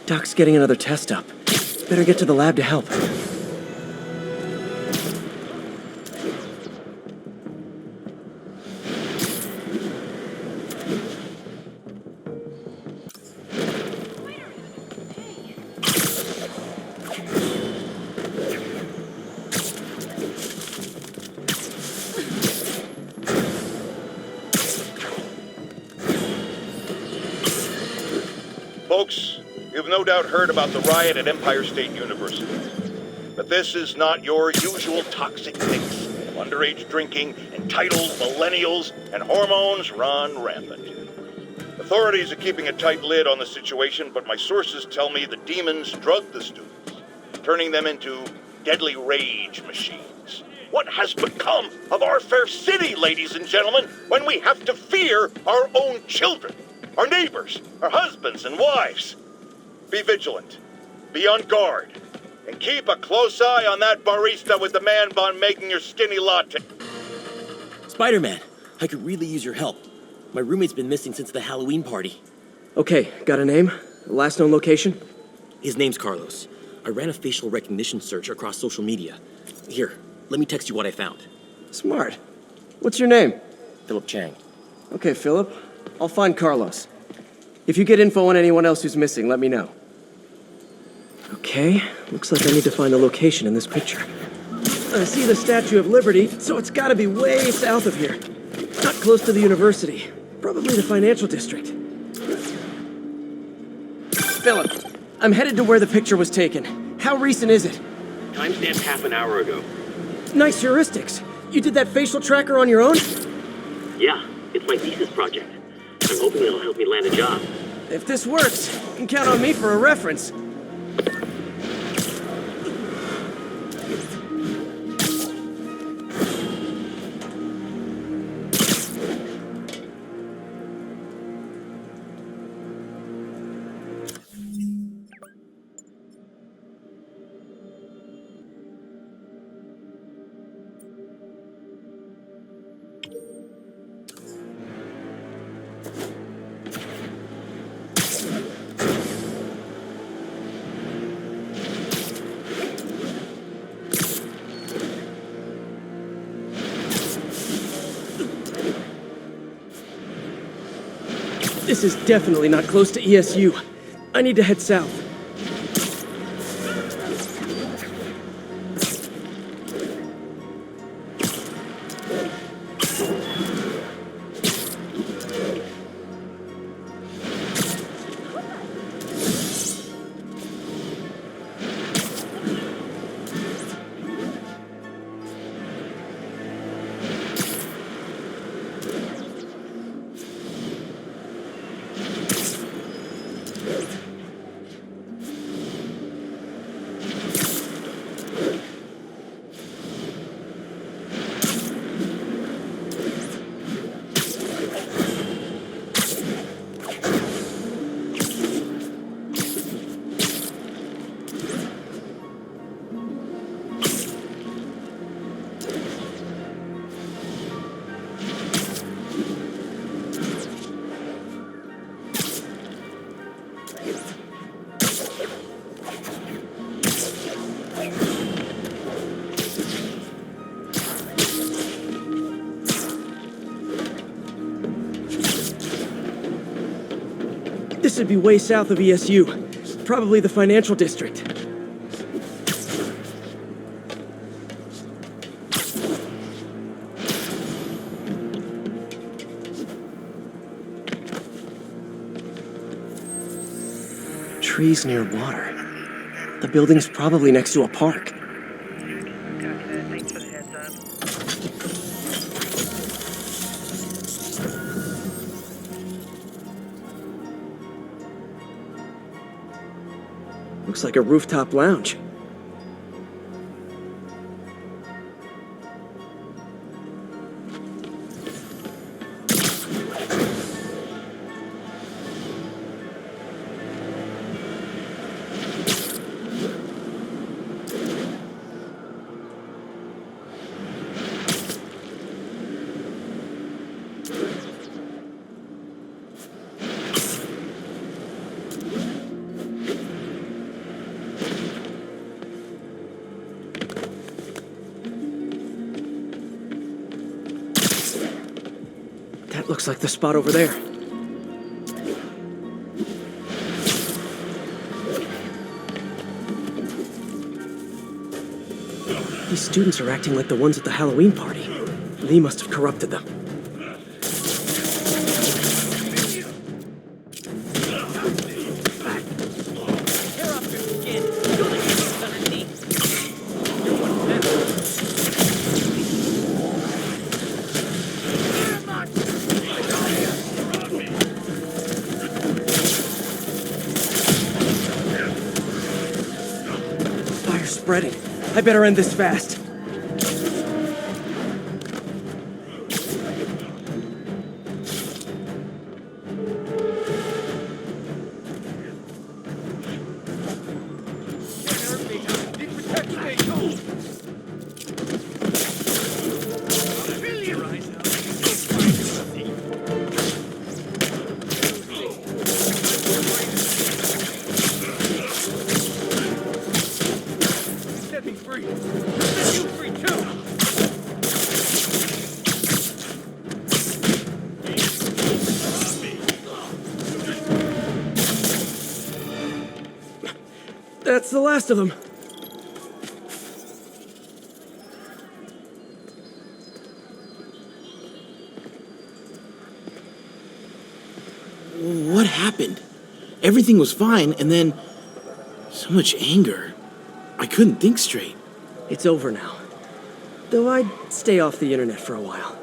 Doc's getting another test up. Better get to the lab to help. Folks, you've no doubt heard about the riot at Empire State University. But this is not your usual toxic mix of underage drinking, entitled millennials, and hormones run rampant. Authorities are keeping a tight lid on the situation, but my sources tell me the demons drug the students, turning them into deadly rage machines. What has become of our fair city, ladies and gentlemen, when we have to fear our own children? Our neighbors, our husbands and wives. Be vigilant, be on guard, and keep a close eye on that barista with the man bun making your skinny latte. Spider-Man, I could really use your help. My roommate's been missing since the Halloween party. Okay, got a name? Last known location? His name's Carlos. I ran a facial recognition search across social media. Here, let me text you what I found. Smart. What's your name? Philip Chang. Okay, Philip. I'll find Carlos. If you get info on anyone else who's missing, let me know. Okay, looks like I need to find the location in this picture. I see the Statue of Liberty, so it's gotta be way south of here. Not close to the university. Probably the financial district. Philip, I'm headed to where the picture was taken. How recent is it? Timestamp half an hour ago. Nice heuristics. You did that facial tracker on your own? Yeah, it's my thesis project. I'm hoping it'll help me land a job. If this works, you can count on me for a reference. This is definitely not close to ESU. I need to head south. This would be way south of ESU. Probably the financial district. Trees near water. The building's probably next to a park. Thanks for the heads up. Looks like a rooftop lounge. Looks like the spot over there. These students are acting like the ones at the Halloween party. Lee must have corrupted them. Fire's spreading. I better end this fast. That's the last of them. What happened? Everything was fine, and then so much anger. I couldn't think straight. It's over now. Though I'd stay off the internet for a while.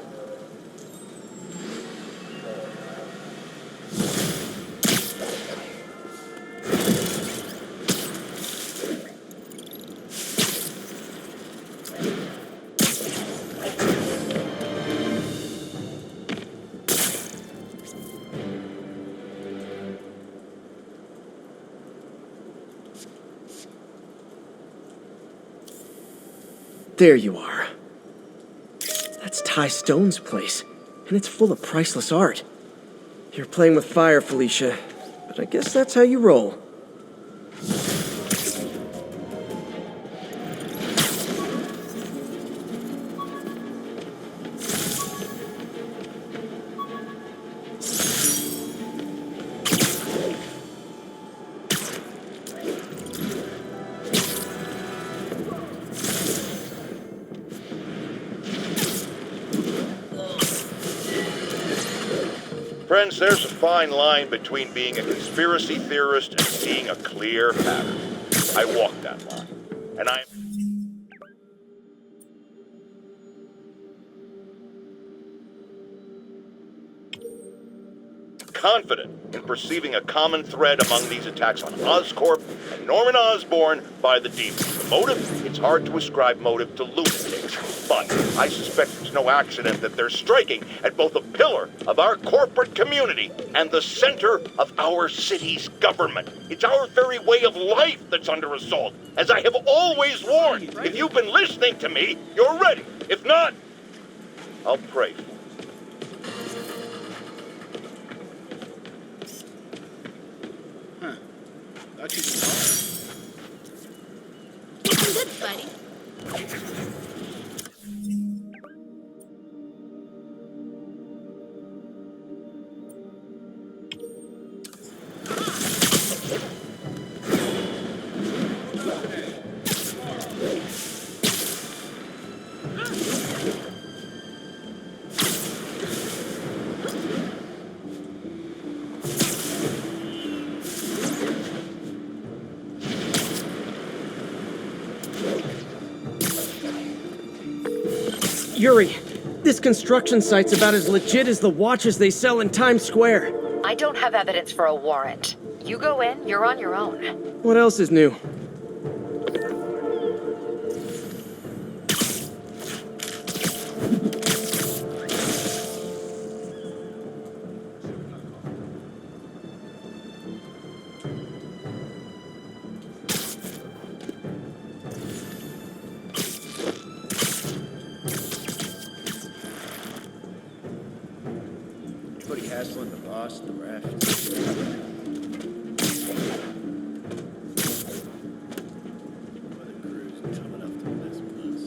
There you are. That's Ty Stone's place, and it's full of priceless art. You're playing with fire, Felicia, but I guess that's how you roll. Friends, there's a fine line between being a conspiracy theorist and seeing a clear pattern. I walk that line. And I'm confident in perceiving a common thread among these attacks on Oscorp and Norman Osborn by the demons. The motive? It's hard to ascribe motive to lunatics, but I suspect it's no accident that they're striking at both a pillar of our corporate community and the center of our city's government. It's our very way of life that's under assault. As I have always warned, if you've been listening to me, you're ready. If not, I'll pray for you. Looking good, buddy. Yuri, this construction site's about as legit as the watches they sell in Times Square. I don't have evidence for a warrant. You go in, you're on your own. What else is new? Buddy Haslin, the boss, the ref. Other crews coming up to mess with us.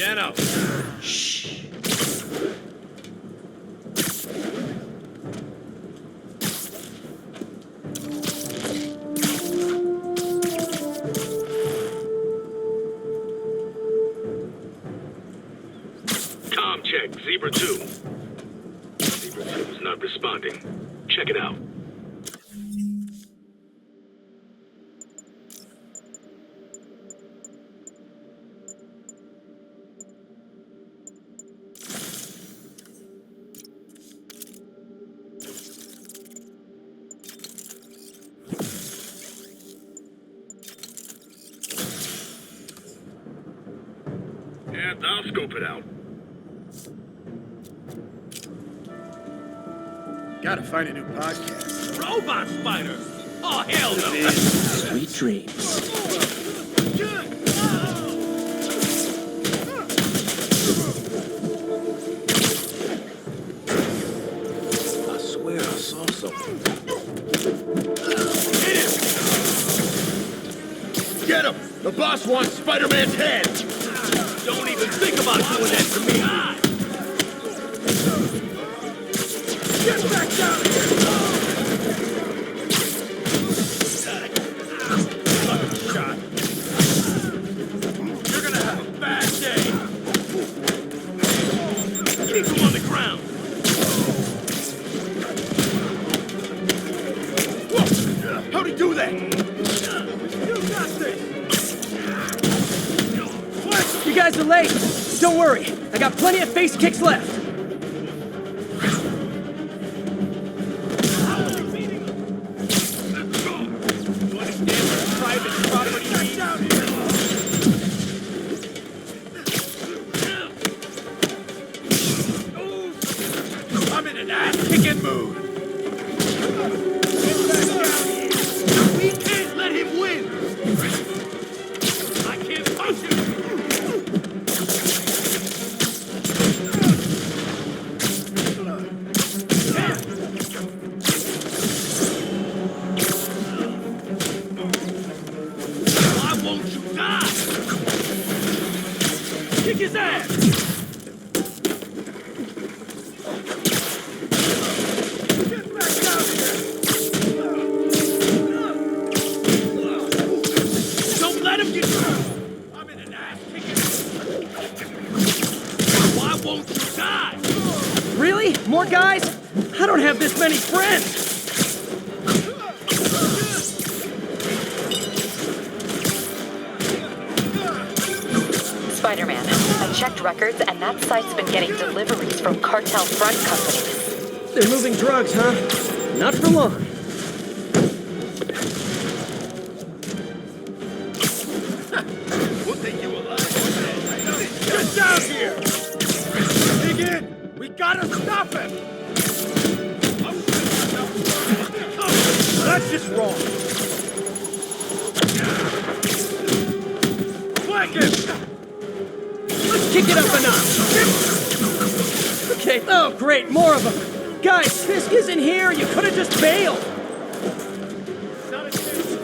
Dano. Com check, Zebra 2. Zebra 2 is not responding. Check it out. Yeah, I'll scope it out. Gotta find a new podcast. Robot spider! Oh, hell no! Sweet dreams. I swear I saw something. Get him! The boss wants Spider-Man's head! Don't even think about doing that to me! Get back down here! Shot. You're gonna have a bad day! Keep him on the ground! Whoa! How'd he do that? You got this! You guys are late. Don't worry. I got plenty of face kicks left. I'm in an ass-kicking mood! We can't let him win! I can't touch him! Why won't you die? Kick his ass! Get back down here! Don't let him get through! I'm in an ass-kicking Why won't you die? Really? More guys? I don't have this many friends. Spider-Man, I checked records and that site's been getting deliveries from cartel front companies. They're moving drugs, huh? Not for long. We'll take you alive. Get down here! Dig in! We gotta stop him! That's just wrong! Flank him! Let's kick it up a notch. Okay. Oh, great. More of them. Guys, Fisk isn't here. You could have just bailed. Not a chance.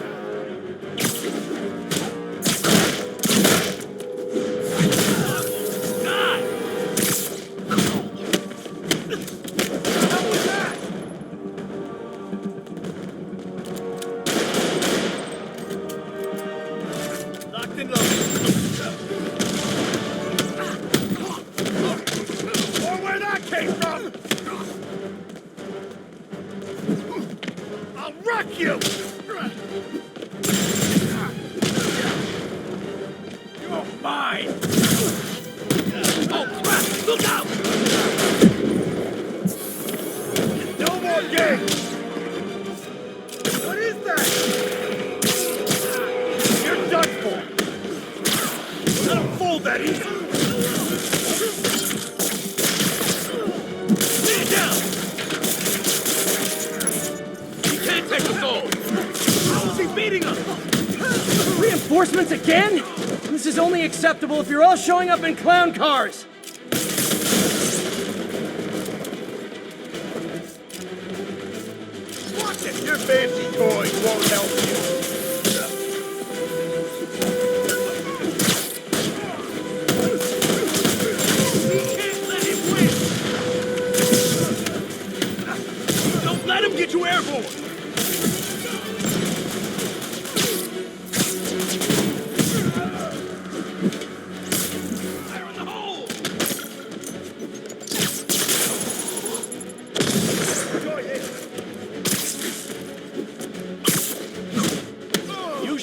How was that? Locked and loaded. Or where that came from! I'll wreck you! You're mine! Oh, crap! Look out! No more games! What is that? You're done for! Let him fold that easy! Stand down! He can't take us all! How is he beating us? Reinforcements again? This is only acceptable if you're all showing up in clown cars. Watch it! Your fancy toys won't help you!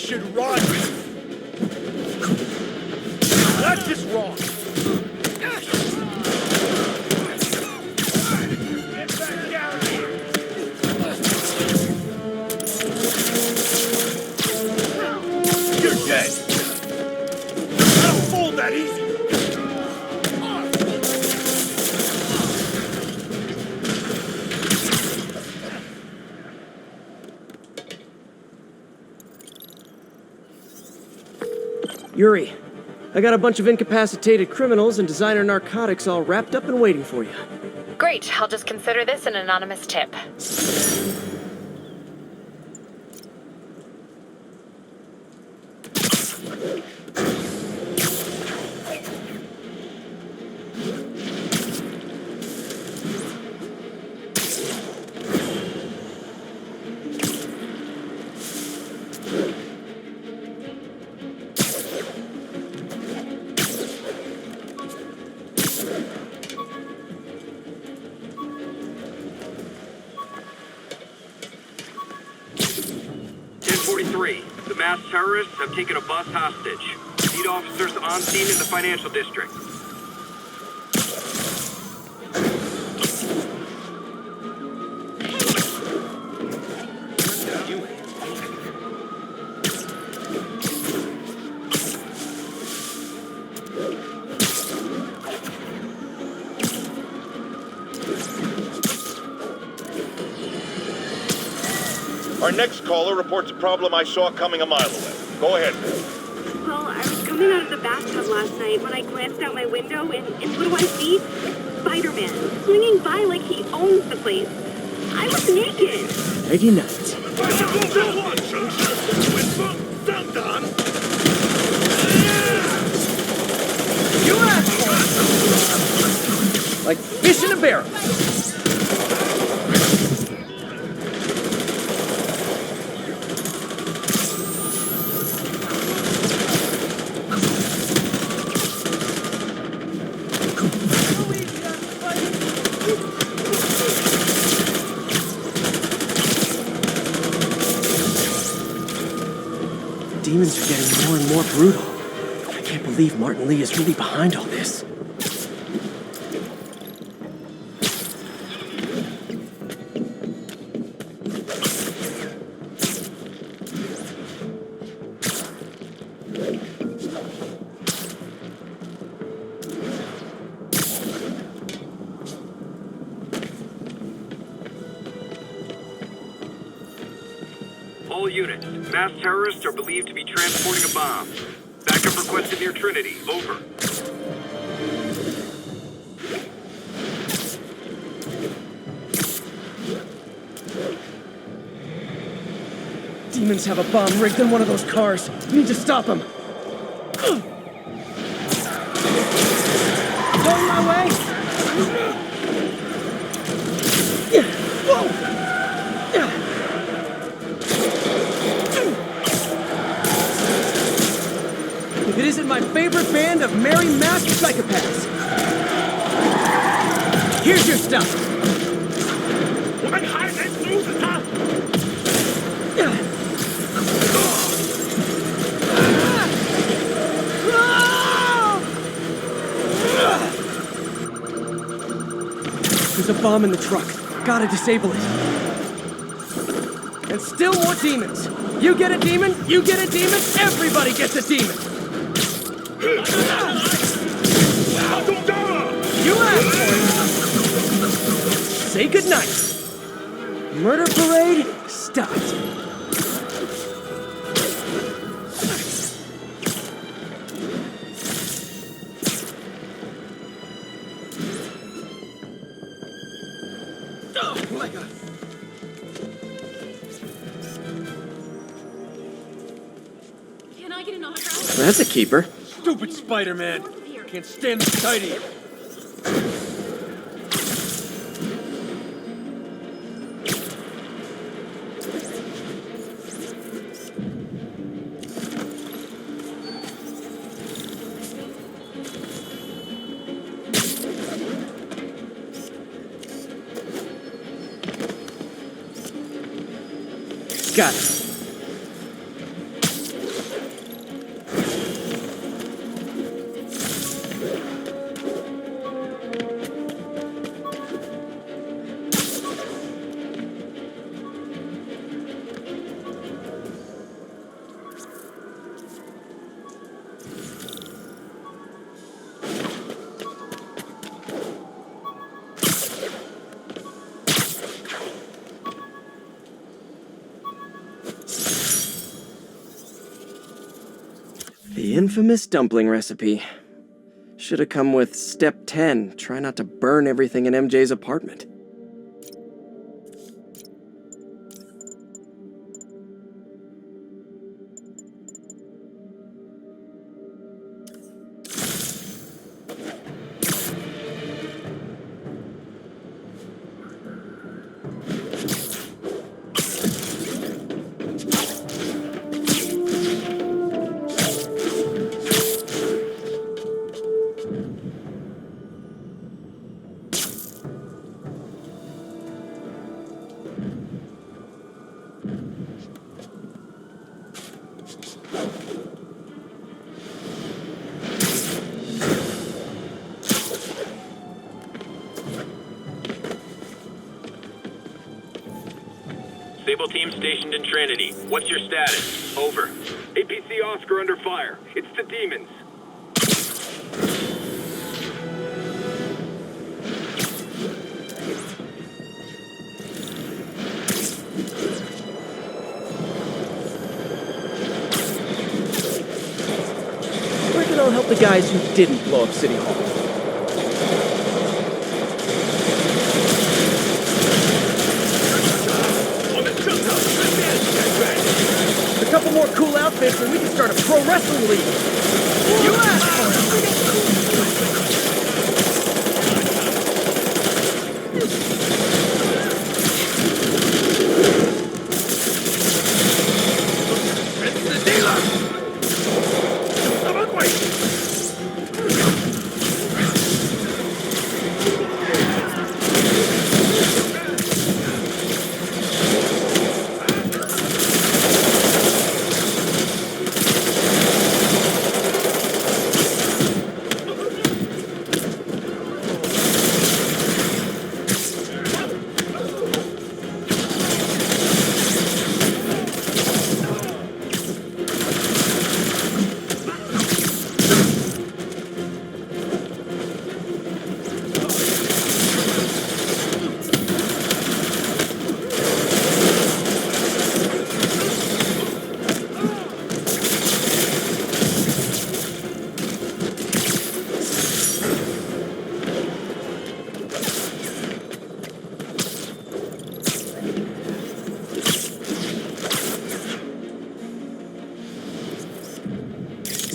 should run! That's just wrong! Get back down here! You're dead! I don't fold that easy! Yuri, I got a bunch of incapacitated criminals and designer narcotics all wrapped up and waiting for you. Great, I'll just consider this an anonymous tip. 1043. The masked terrorists have taken a bus hostage. Need officers on scene in the financial district. Our next caller reports a problem I saw coming a mile away. Go ahead. Well, I was coming out of the bathtub last night when I glanced out my window, and what do I see? Spider-Man, swinging by like he owns the place. I was naked. Peggy Knight. You asked for it! Like fish in a barrel. Demons are getting more and more brutal. I can't believe Martin Lee is really behind all this. All units, masked terrorists are believed to be transporting a bomb. Backup requested near Trinity. Over. Demons have a bomb rigged in one of those cars. We need to stop them. Going my way? Whoa! If it isn't my favorite band of merry masked psychopaths. Here's your stuff. There's a bomb in the truck. Gotta disable it. And still more demons. You get a demon, you get a demon, everybody gets a demon. You asked for it. Say goodnight. Murder parade stopped. Oh my God. Can I get an autograph? That's a keeper. Stupid Spider-Man! Can't stand the sight of you! Got it. The infamous dumpling recipe. Should have come with step 10. Try not to burn everything in MJ's apartment. Sable team stationed in Trinity. What's your status? Over. APC Oscar under fire. It's the demons. I reckon I'll help the guys who didn't blow up City Hall. A couple more cool outfits and we can start a pro wrestling league. You asked for it.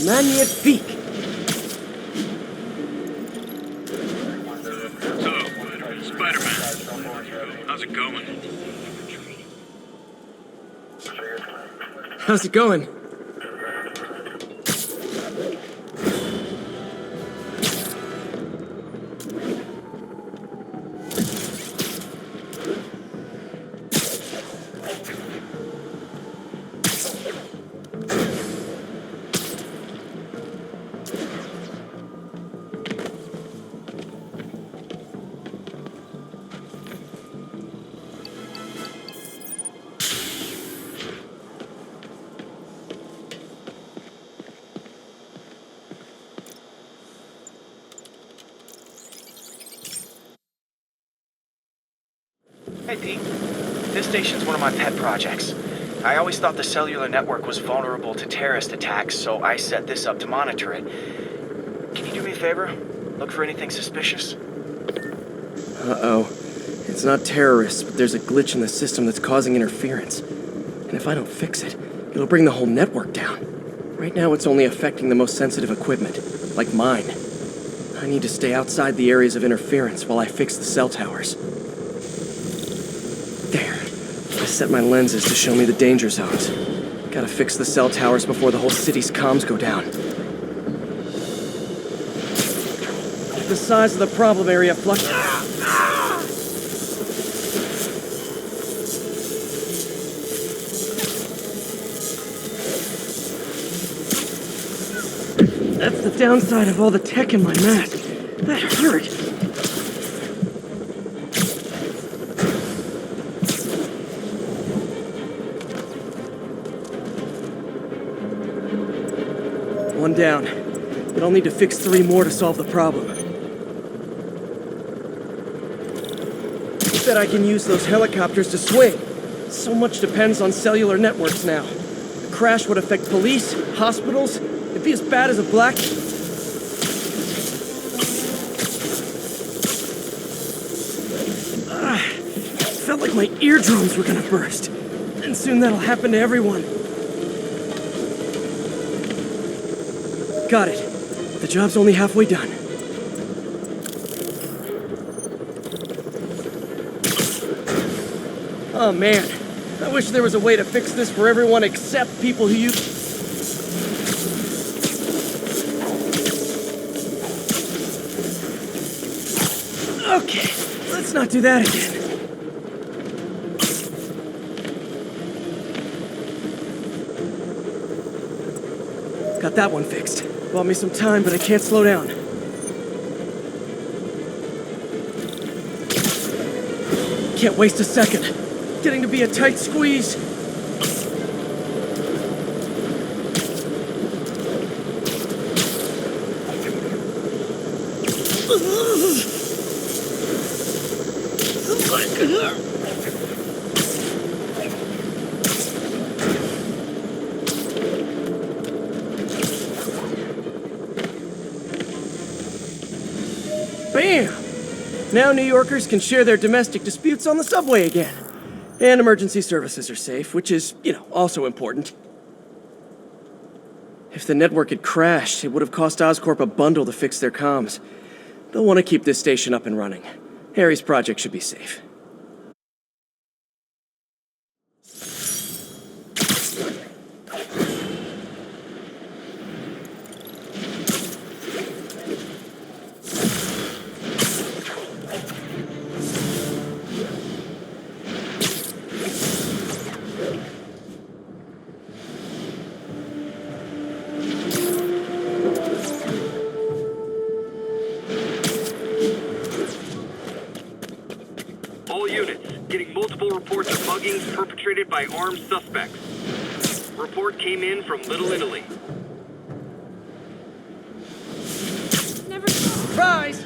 Magnifique! So, Spider-Man, how's it going? How's it going? Hey, Pete. This station's one of my pet projects. I always thought the cellular network was vulnerable to terrorist attacks, so I set this up to monitor it. Can you do me a favor? Look for anything suspicious? Uh-oh. It's not terrorists, but there's a glitch in the system that's causing interference. And if I don't fix it, it'll bring the whole network down. Right now, it's only affecting the most sensitive equipment, like mine. I need to stay outside the areas of interference while I fix the cell towers. There. I set my lenses to show me the danger zones. Gotta fix the cell towers before the whole city's comms go down. The size of the problem area fluctuates. That's the downside of all the tech in my mask. That hurt. One down. But I'll need to fix 3 more to solve the problem. Said I can use those helicopters to swing. So much depends on cellular networks now. A crash would affect police, hospitals, It'd be as bad as a black... Felt like my eardrums were gonna burst. And soon that'll happen to everyone. Got it. The job's only halfway done. Oh man, I wish there was a way to fix this for everyone except people who use... Okay, let's not do that again. Got that one fixed. Bought me some time, but I can't slow down. Can't waste a second. Getting to be a tight squeeze. Bam! Now New Yorkers can share their domestic disputes on the subway again. And emergency services are safe, which is, also important. If the network had crashed, it would have cost Oscorp a bundle to fix their comms. They'll want to keep this station up and running. Harry's project should be safe. All units, getting multiple reports of muggings perpetrated by armed suspects. Report came in from Little Italy. Never... Surprise!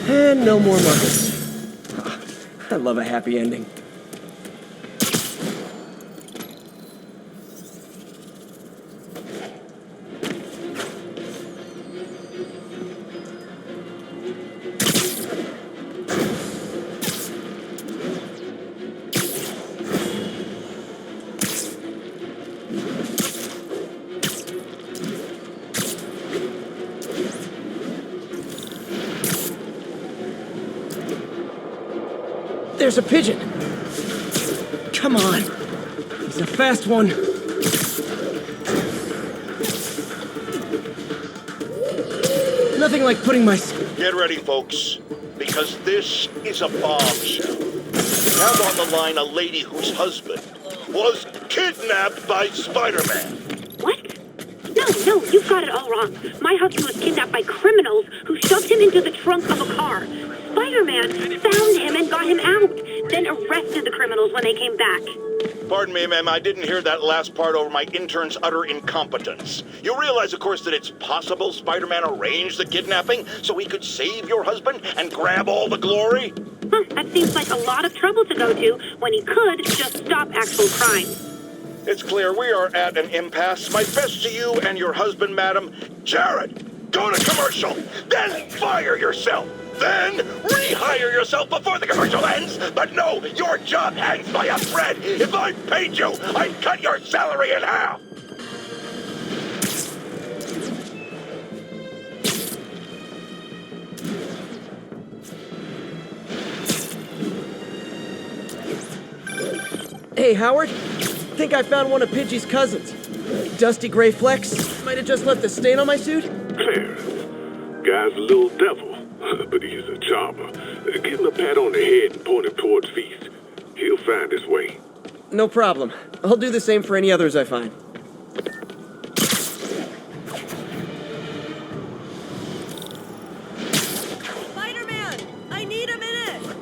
And no more muggers. I love a happy ending. There's a pigeon. Come on. He's a fast one. Nothing like putting my... Get ready, folks, because this is a bombshell. We have on the line a lady whose husband was kidnapped by Spider-Man. What? No, you've got it all wrong. My husband was kidnapped by criminals who shoved him into the trunk of a car. Spider-Man found him and got him out, then arrested the criminals when they came back. Pardon me, ma'am, I didn't hear that last part over my intern's utter incompetence. You realize, of course, that it's possible Spider-Man arranged the kidnapping so he could save your husband and grab all the glory? That seems like a lot of trouble to go to when he could just stop actual crime. It's clear we are at an impasse. My best to you and your husband, madam. Jared, go to commercial, then fire yourself. Then rehire yourself before the commercial ends. But no, your job hangs by a thread. If I paid you, I'd cut your salary in half. Hey, Howard. Think I found one of Pidgey's cousins. Dusty gray flecks. Might have just left a stain on my suit. Clarence, guy's a little devil. But he's a charmer. Give him a pat on the head and point him towards Feast. He'll find his way. No problem. I'll do the same for any others I find. Spider-Man! I need a minute!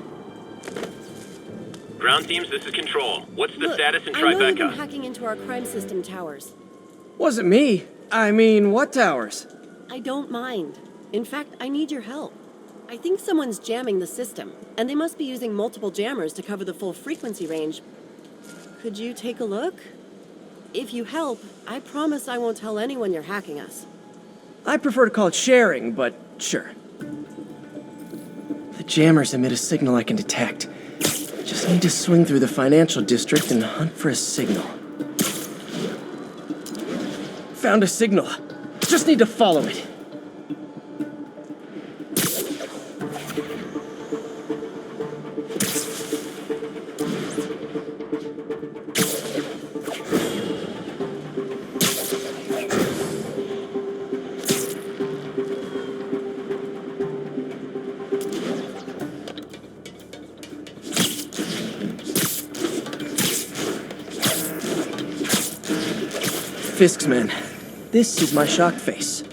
Ground teams, this is Control. What's the Look, status in I know you've been Tribeca? hacking into our crime system towers. Wasn't me. I mean, what towers? I don't mind. In fact, I need your help. I think someone's jamming the system, and they must be using multiple jammers to cover the full frequency range. Could you take a look? If you help, I promise I won't tell anyone you're hacking us. I prefer to call it sharing, but sure. The jammers emit a signal I can detect. Just need to swing through the financial district and hunt for a signal. Found a signal. Just need to follow it. Fisk's men. This is my shock face.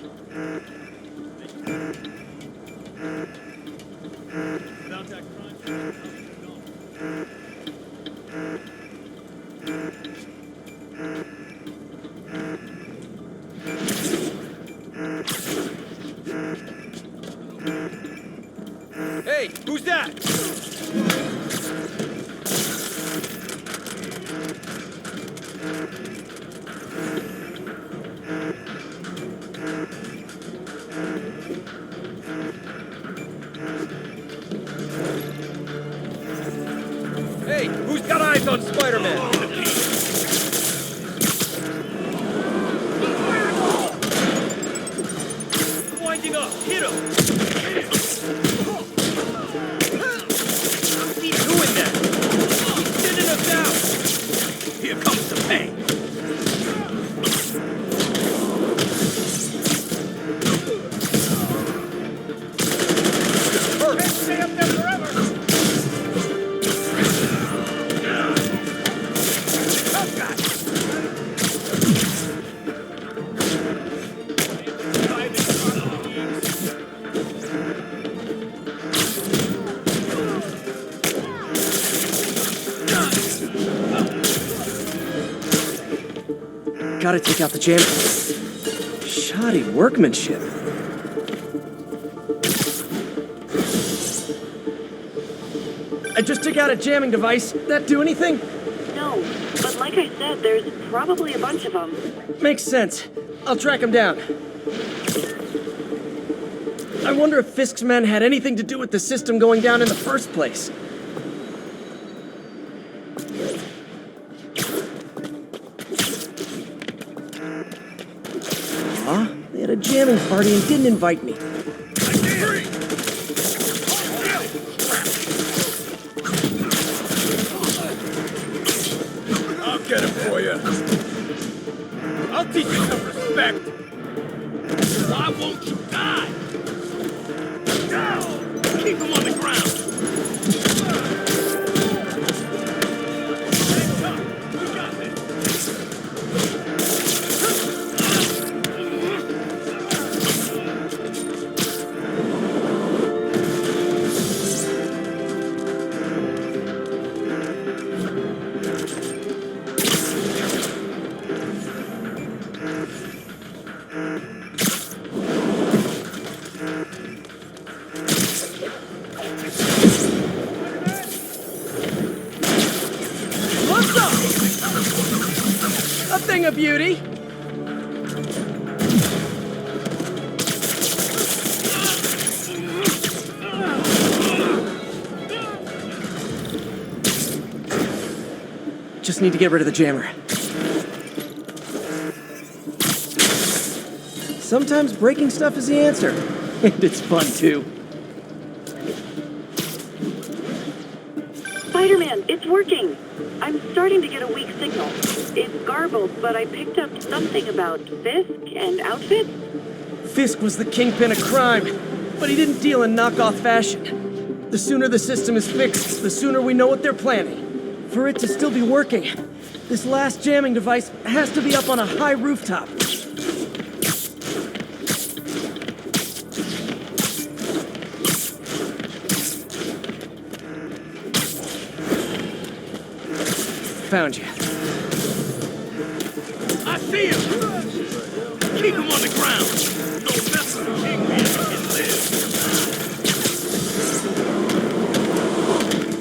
Hey, who's that? Hey, who's got eyes on Spider-Man? Winding up, hit him! How's he doing that? He's sending us out! Here comes the pain! Can't stay up there forever! Tough guy! Gotta take out the jam. Shoddy workmanship. I just took out a jamming device. That do anything? No, but like I said, there's probably a bunch of them. Makes sense. I'll track him down. I wonder if Fisk's men had anything to do with the system going down in the first place. Huh? They had a jamming party and didn't invite me. I'll get him for you. I'll teach you some respect. Why won't you die? Keep him on the ground. You got this. What's up? A thing of beauty. Just need to get rid of the jammer. Sometimes breaking stuff is the answer. And it's fun, too. Spider-Man, it's working. I'm starting to get a weak signal. It's garbled, but I picked up something about Fisk and outfits. Fisk was the kingpin of crime, but he didn't deal in knockoff fashion. The sooner the system is fixed, the sooner we know what they're planning. For it to still be working, this last jamming device has to be up on a high rooftop. Found you. I see him! Keep him on the ground! No mess with the kingpin can live!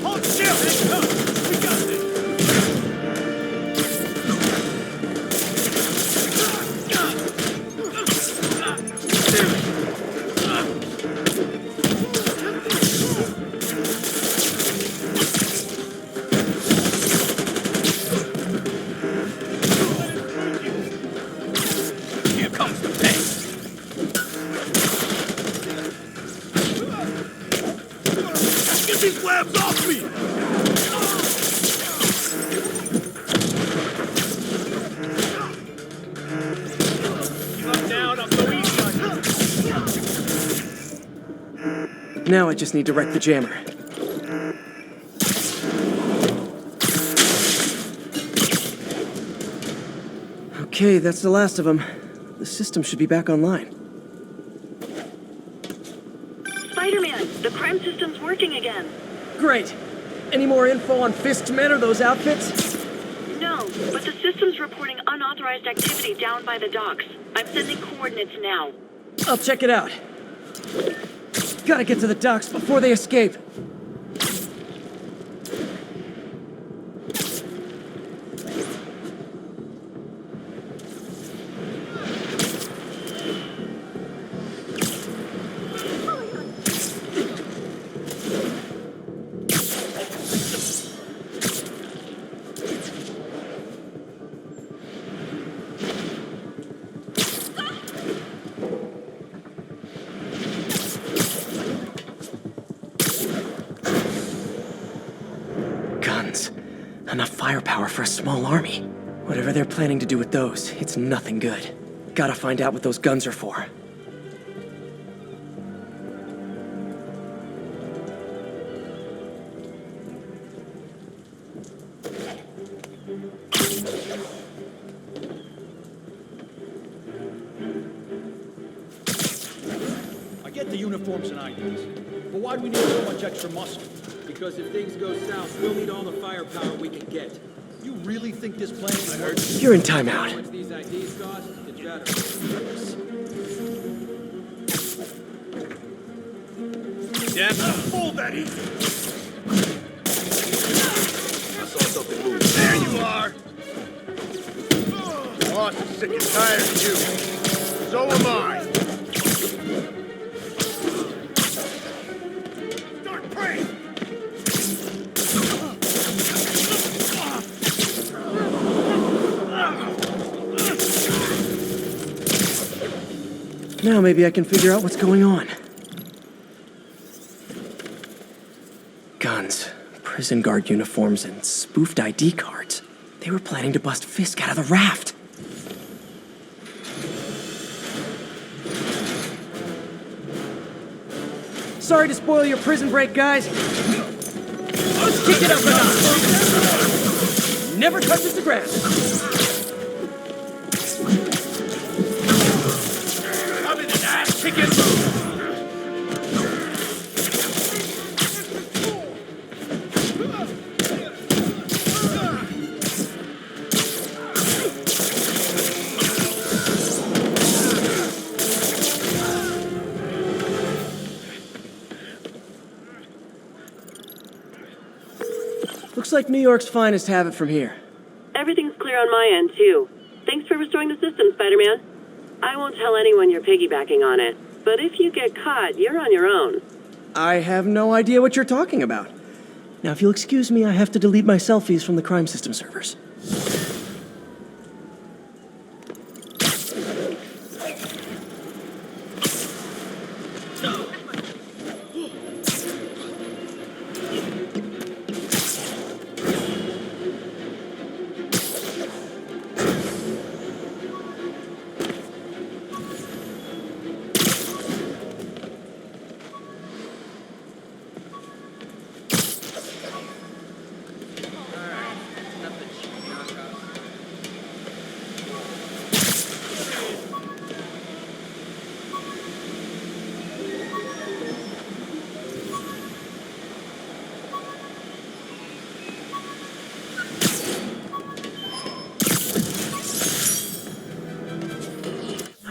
Hold still! Hey, come! We got this! Here comes the pain! Get these webs off me! I'm down, I'm so easy on you. Now I just need to wreck the jammer. Okay, that's the last of them. The system should be back online. Spider-Man, the crime system's working again. Great! Any more info on Fisk's men or those outfits? No, but the system's reporting unauthorized activity down by the docks. I'm sending coordinates now. I'll check it out. Gotta get to the docks before they escape. Guns. Enough firepower for a small army. Whatever they're planning to do with those, it's nothing good. Gotta find out what those guns are for. I get the uniforms and ideas, but why do we need so much extra muscle? Because if things go south, we'll need all the firepower we can get. You really think this plan can work? You're in timeout. How much these IDs cost? It's better. Damn, hold that easy. I saw something move. There you are. Boss is sick and tired of you. So am I. Start praying. Now maybe I can figure out what's going on. Guns, prison guard uniforms, and spoofed ID cards. They were planning to bust Fisk out of the raft. Sorry to spoil your prison break, guys. Let's kick it up a notch. Never touches the ground. Come in and ass kicking. Looks like New York's finest have it from here. Everything's clear on my end, too. Thanks for restoring the system, Spider-Man. I won't tell anyone you're piggybacking on it, but if you get caught, you're on your own. I have no idea what you're talking about. Now, if you'll excuse me, I have to delete my selfies from the crime system servers.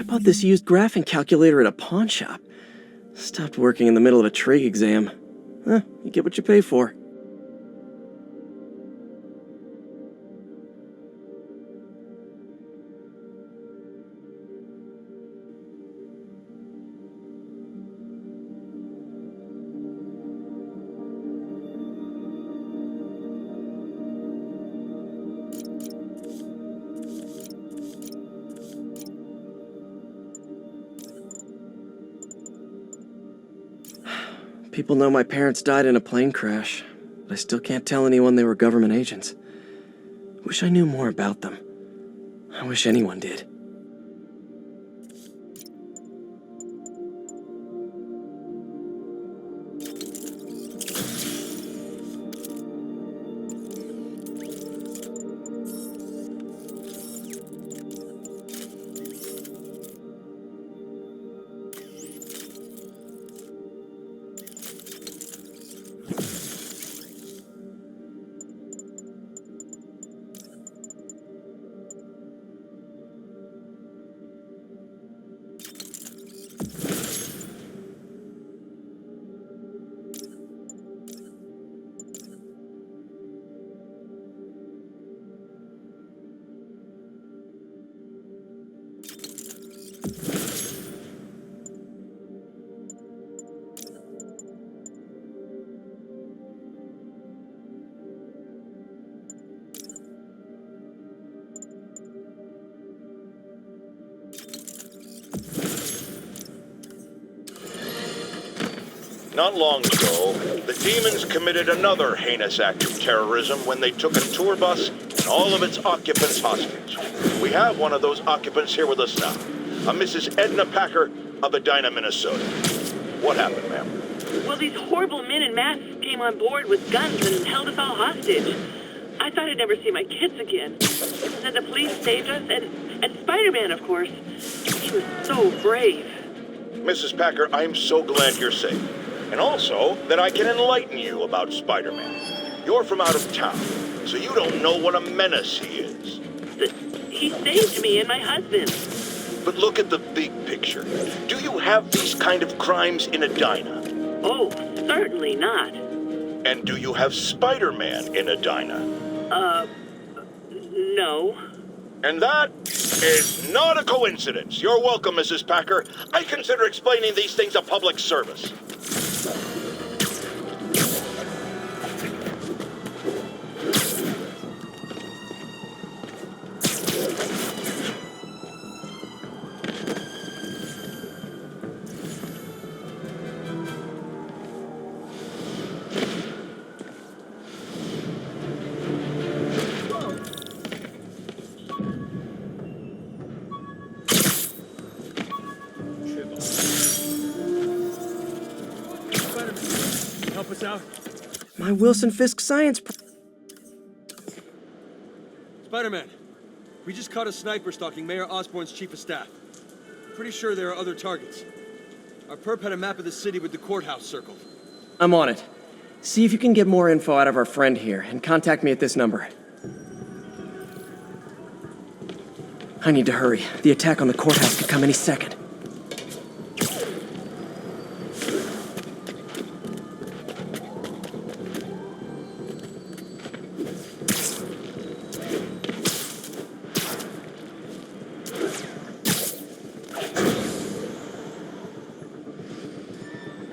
bought this used graphing calculator at a pawn shop. Stopped working in the middle of a trig exam. Huh, you get what you pay for. People know my parents died in a plane crash, but I still can't tell anyone they were government agents. Wish I knew more about them. I wish anyone did. Not long ago, the demons committed another heinous act of terrorism when they took a tour bus and all of its occupants hostage. We have one of those occupants here with us now, a Mrs. Edna Packer of Edina, Minnesota. What happened, ma'am? Well, these horrible men in masks came on board with guns and held us all hostage. I thought I'd never see my kids again. And the police saved us, and Spider-Man, of course. He was so brave. Mrs. Packer, I'm so glad you're safe. And also, that I can enlighten you about Spider-Man. You're from out of town, so you don't know what a menace he is. He saved me and my husband. But look at the big picture. Do you have these kind of crimes in Edina? Oh, certainly not. And do you have Spider-Man in Edina? No. And that is not a coincidence. You're welcome, Mrs. Packer. I consider explaining these things a public service. Help us out. My Wilson Fisk science... Spider-Man, we just caught a sniper stalking Mayor Osborn's chief of staff. Pretty sure there are other targets. Our perp had a map of the city with the courthouse circled. I'm on it. See if you can get more info out of our friend here, and contact me at this number. I need to hurry. The attack on the courthouse could come any second.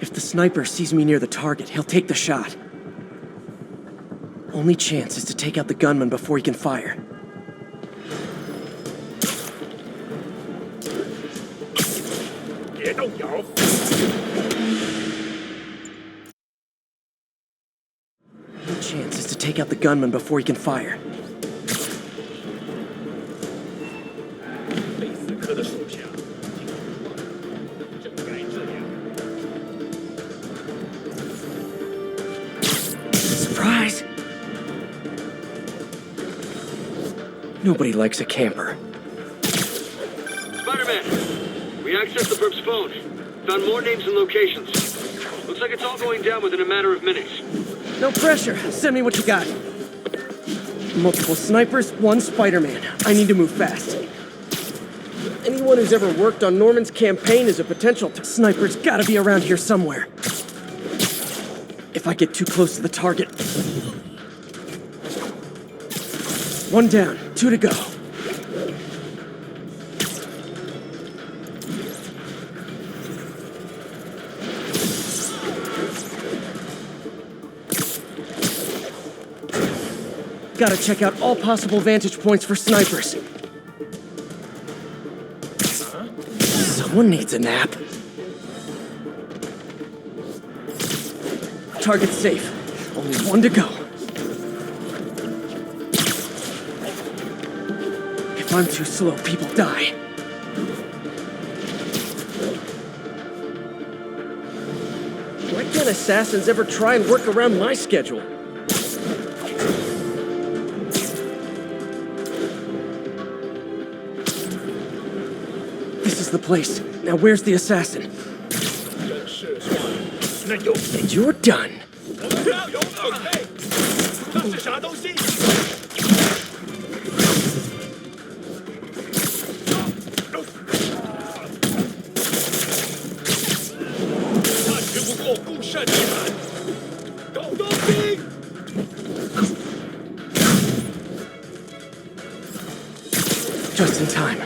If the sniper sees me near the target, he'll take the shot. Only chance is to take out the gunman before he can fire. Only chance is to take out the gunman before he can fire. Surprise! Nobody likes a camper. Spider-Man, we accessed the perp's phone. Found more names and locations. Looks like it's all going down within a matter of minutes. No pressure. Send me what you got. Multiple snipers, one Spider-Man. I need to move fast. Anyone who's ever worked on Norman's campaign is a potential sniper's gotta be around here somewhere. If I get too close to the target. One down, 2 to go. Gotta check out all possible vantage points for snipers. Someone needs a nap. Target's safe. Only 1 to go. If I'm too slow, people die. Why can't assassins ever try and work around my schedule? This is the place. Now where's the assassin? And you're done. Just in time.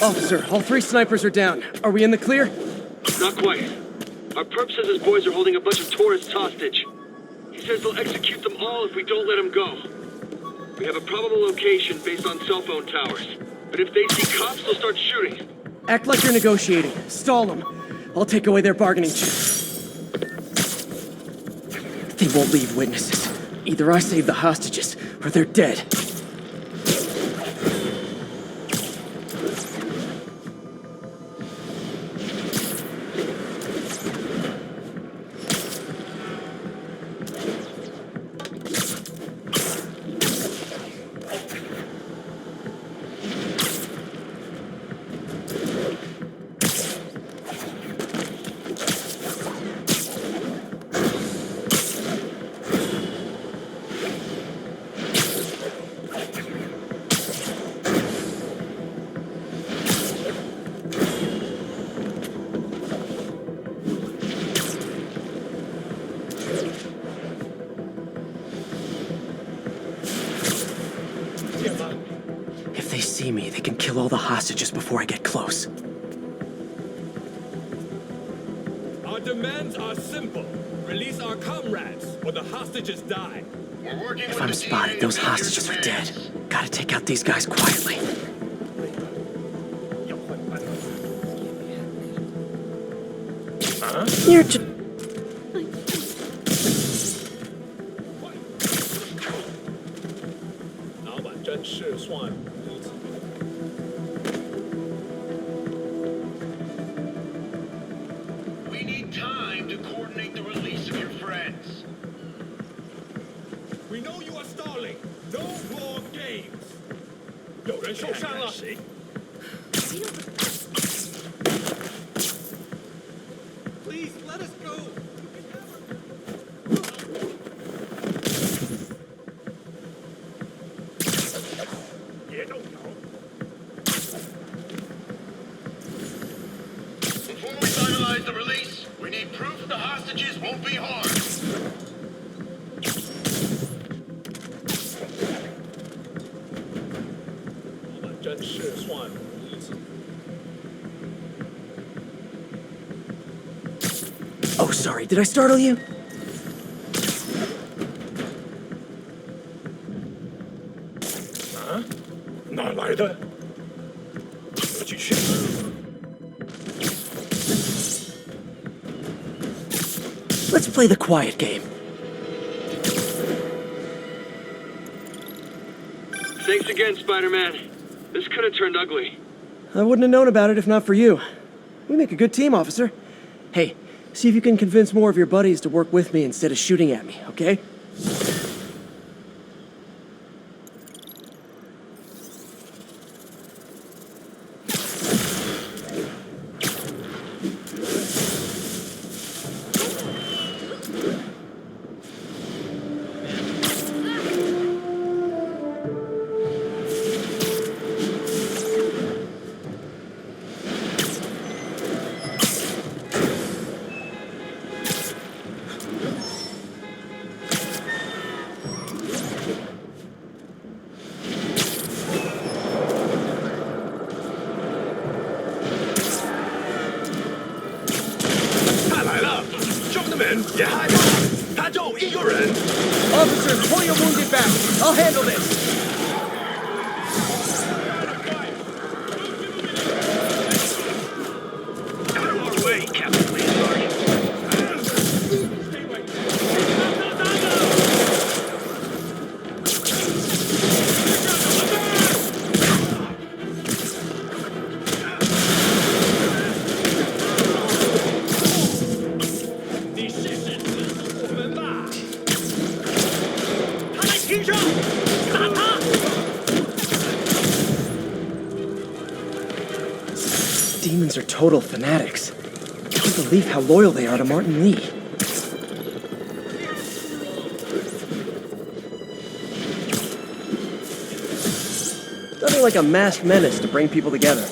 Officer, all 3 snipers are down. Are we in the clear? Not quite. Our perp says his boys are holding a bunch of tourists hostage. He says they'll execute them all if we don't let him go. We have a probable location based on cell phone towers. But if they see cops, they'll start shooting. Act like you're negotiating. Stall them. I'll take away their bargaining chips. They won't leave witnesses. Either I save the hostages, or they're dead. If they see me, they can kill all the hostages before I get close. Our demands are simple. Release our comrades, or the hostages die. If I'm spotted, those hostages are dead. Gotta take out these guys quietly. You're just... We need time to coordinate the release of your friends. We know you are stalling. No more games. 有人受伤了。Please let us go. Before we finalize the release, we need proof the hostages won't be harmed. Oh, sorry, did I startle you? Huh? 哪来的？我继续。Let's play the quiet game. Thanks again, Spider-Man. This could have turned ugly. I wouldn't have known about it if not for you. We make a good team, officer. Hey, see if you can convince more of your buddies to work with me instead of shooting at me, okay? handle this! Out of our way, Captain Leonard. Demons are total fanatics. I can't believe how loyal they are to Martin Lee. Nothing like a masked menace to bring people together.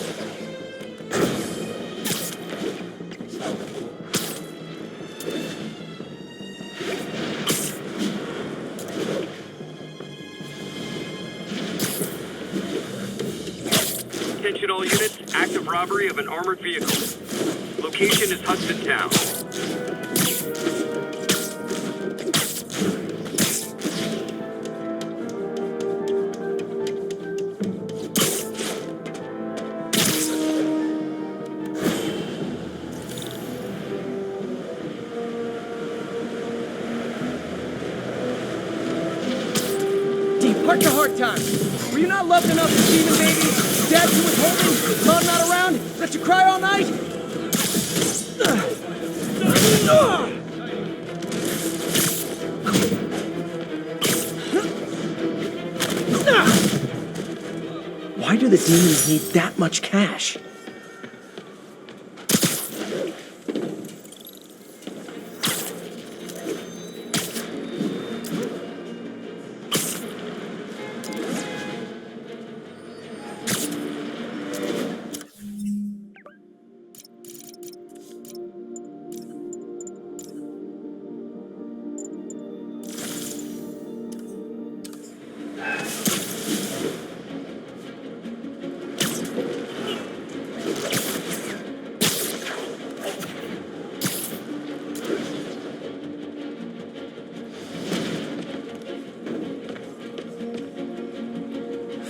Attention all units, active robbery of an armored vehicle. Location is Hudson Town. Park your hard time. Were you not loved enough to see the baby? Dad you was holding? Mom not around? Let you cry all night? Why do the demons need that much cash?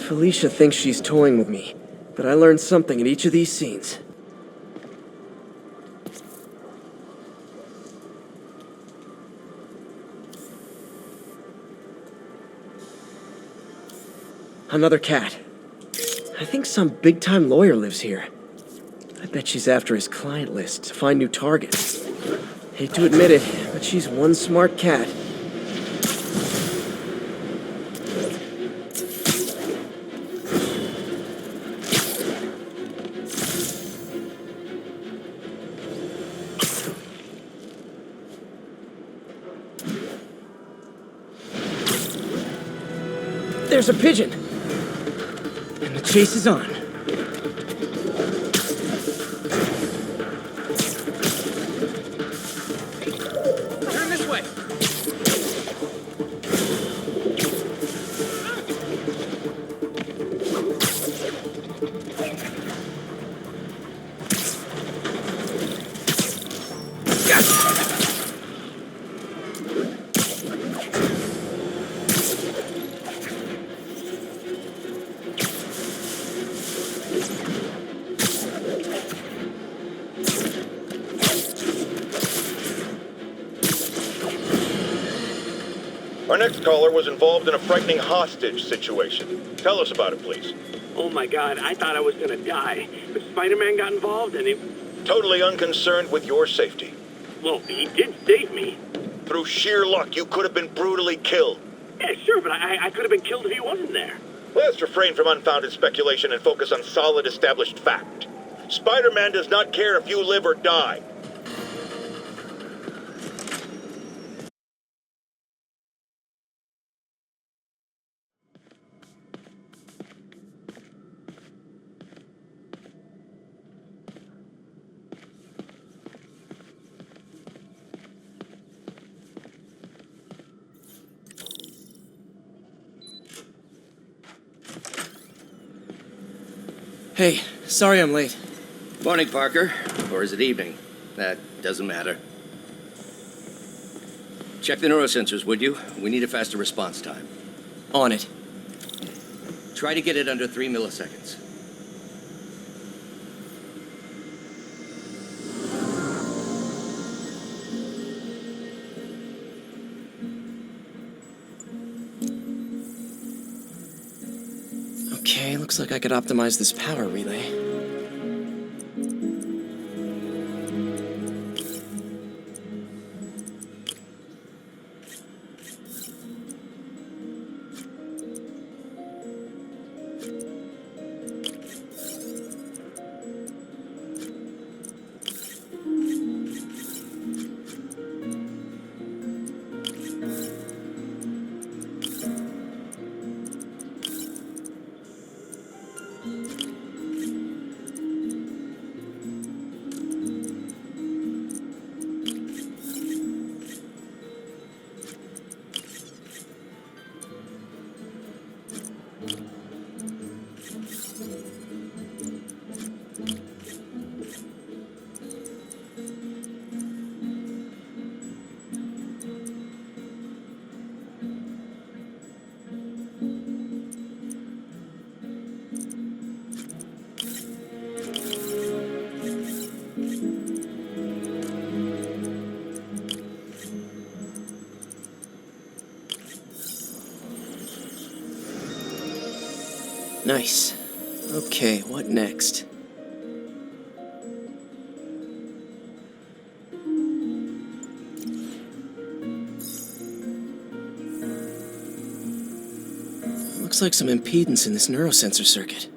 Felicia thinks she's toying with me, but I learned something in each of these scenes. Another cat. I think some big-time lawyer lives here. I bet she's after his client list to find new targets. Hate to admit it, but she's one smart cat. There's a pigeon! And the chase is on. Turn this way! Our next caller was involved in a frightening hostage situation. Tell us about it, please. Oh my god, I thought I was gonna die. But Spider-Man got involved and he... Totally unconcerned with your safety. Well, he did save me. Through sheer luck, you could have been brutally killed. Yeah, sure, but I could have been killed if he wasn't there. Let's refrain from unfounded speculation and focus on solid established fact. Spider-Man does not care if you live or die. Hey, sorry I'm late. Morning, Parker. Or is it evening? That doesn't matter. Check the neurosensors, would you? We need a faster response time. On it. Try to get it under 3 milliseconds. Okay, looks like I could optimize this power relay. Nice. Okay, what next? Looks like some impedance in this neurosensor circuit.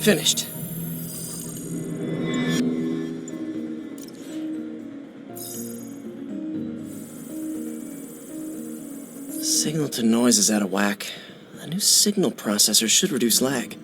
Finished. Signal to noise is out of whack. A new signal processor should reduce lag.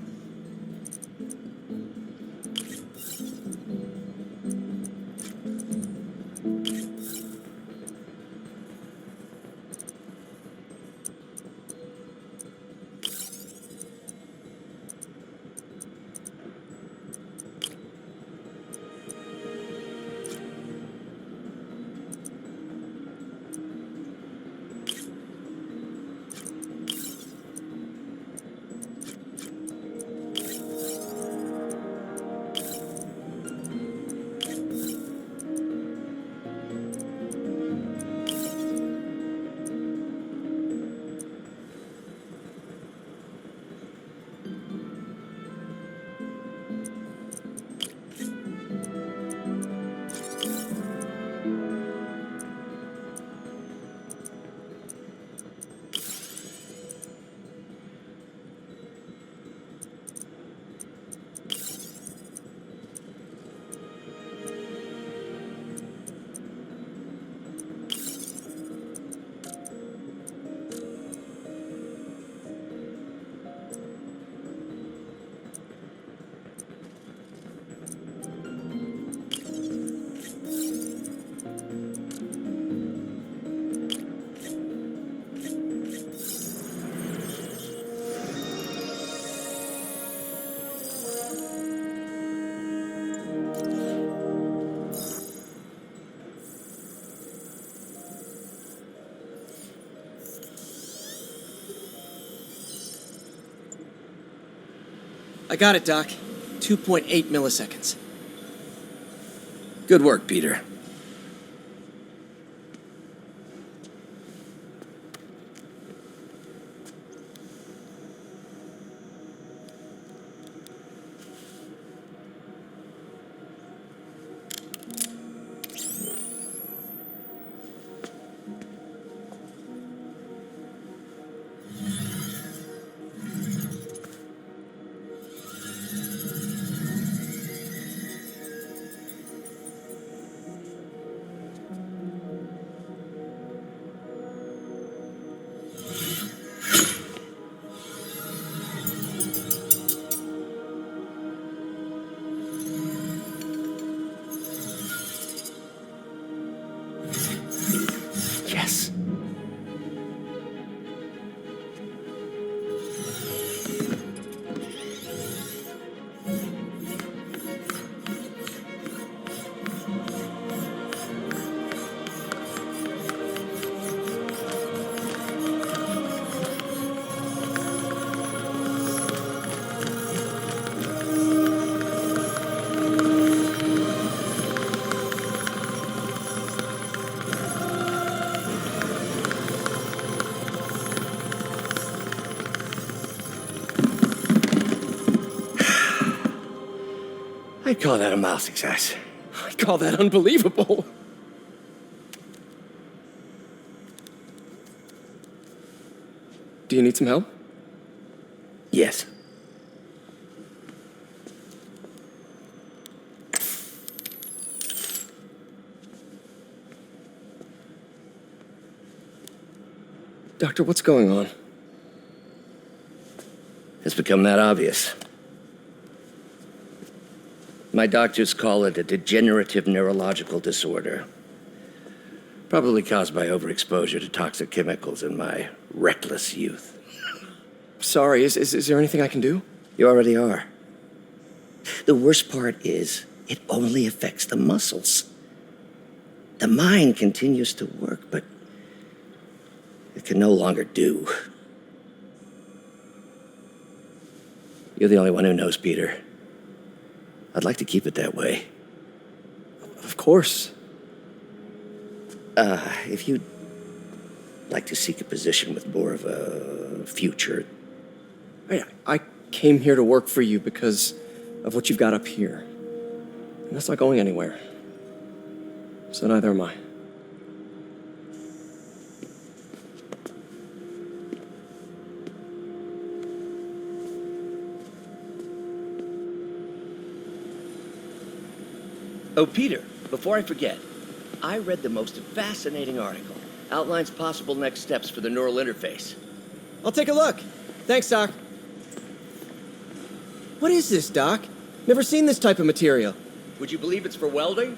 I got it, Doc. 2.8 milliseconds. Good work, Peter. I'd call that a mild success. I call that unbelievable. Do you need some help? Yes. Doctor, what's going on? It's become that obvious. My doctors call it a degenerative neurological disorder. Probably caused by overexposure to toxic chemicals in my reckless youth. Sorry, is there anything I can do? You already are. The worst part is, it only affects the muscles. The mind continues to work, but it can no longer do. You're the only one who knows, Peter. I'd like to keep it that way. Of course. If you'd like to seek a position with more of a future. I came here to work for you because of what you've got up here. And that's not going anywhere. So neither am I. Oh, Peter, before I forget, I read the most fascinating article. Outlines possible next steps for the neural interface. I'll take a look. Thanks, Doc. What is this, Doc? Never seen this type of material. Would you believe it's for welding?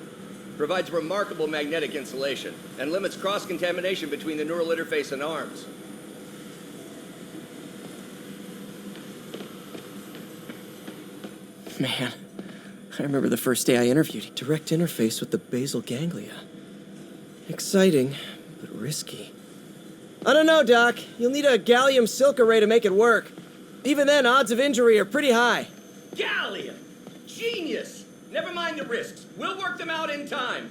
Provides remarkable magnetic insulation and limits cross-contamination between the neural interface and arms. Man, I remember the first day I interviewed. Direct interface with the basal ganglia. Exciting, but risky. I don't know, Doc. You'll need a gallium silk array to make it work. Even then, odds of injury are pretty high. Gallium! Genius! Never mind the risks. We'll work them out in time.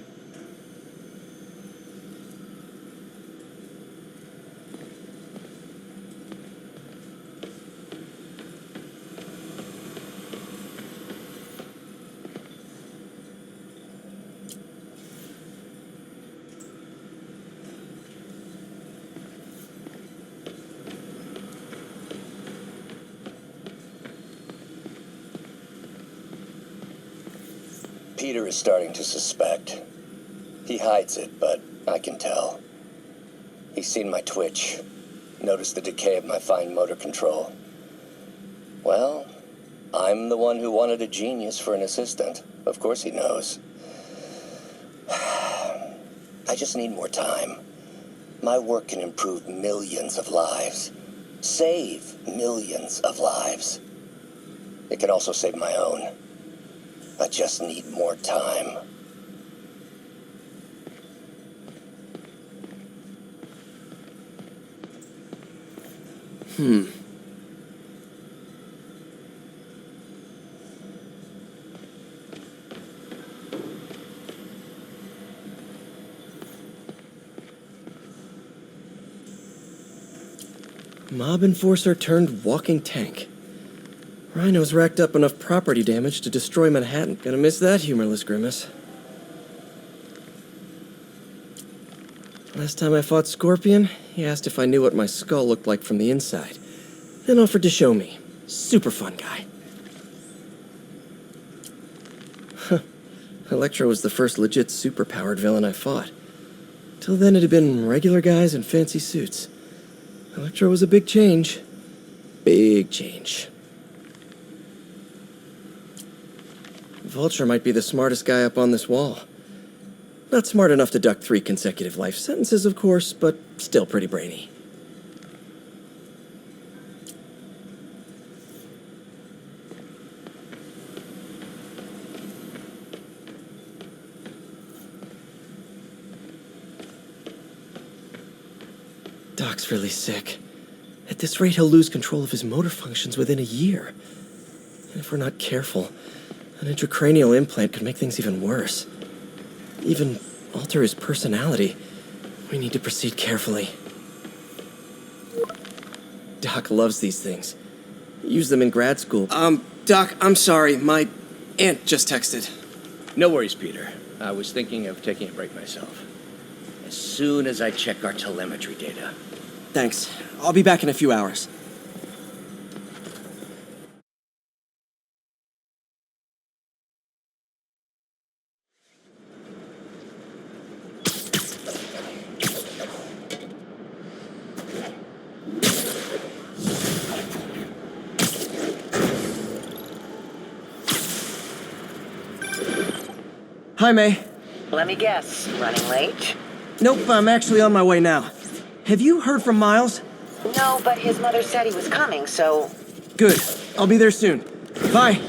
Peter is starting to suspect. He hides it, but I can tell. He's seen my twitch, noticed the decay of my fine motor control. Well, I'm the one who wanted a genius for an assistant. Of course he knows. I just need more time. My work can improve millions of lives. Save millions of lives. It can also save my own. I just need more time. Mob enforcer turned walking tank. Rhino's racked up enough property damage to destroy Manhattan. Gonna miss that humorless grimace. Last time I fought Scorpion, he asked if I knew what my skull looked like from the inside. Then offered to show me. Super fun guy. Electro was the first legit superpowered villain I fought. Till then it had been regular guys in fancy suits. Electro was a big change. Big change. Vulture might be the smartest guy up on this wall. Not smart enough to duck 3 consecutive life sentences, of course, but still pretty brainy. Doc's really sick. At this rate, he'll lose control of his motor functions within a year. And if we're not careful, an intracranial implant could make things even worse. Even alter his personality. We need to proceed carefully. Doc loves these things. He used them in grad school. Doc, I'm sorry. My Aunt just texted. No worries, Peter. I was thinking of taking a break myself. As soon as I check our telemetry data. Thanks. I'll be back in a few hours. Hi, May. Let me guess, running late? Nope, I'm actually on my way now. Have you heard from Miles? No, but his mother said he was coming, so... Good. I'll be there soon. Bye.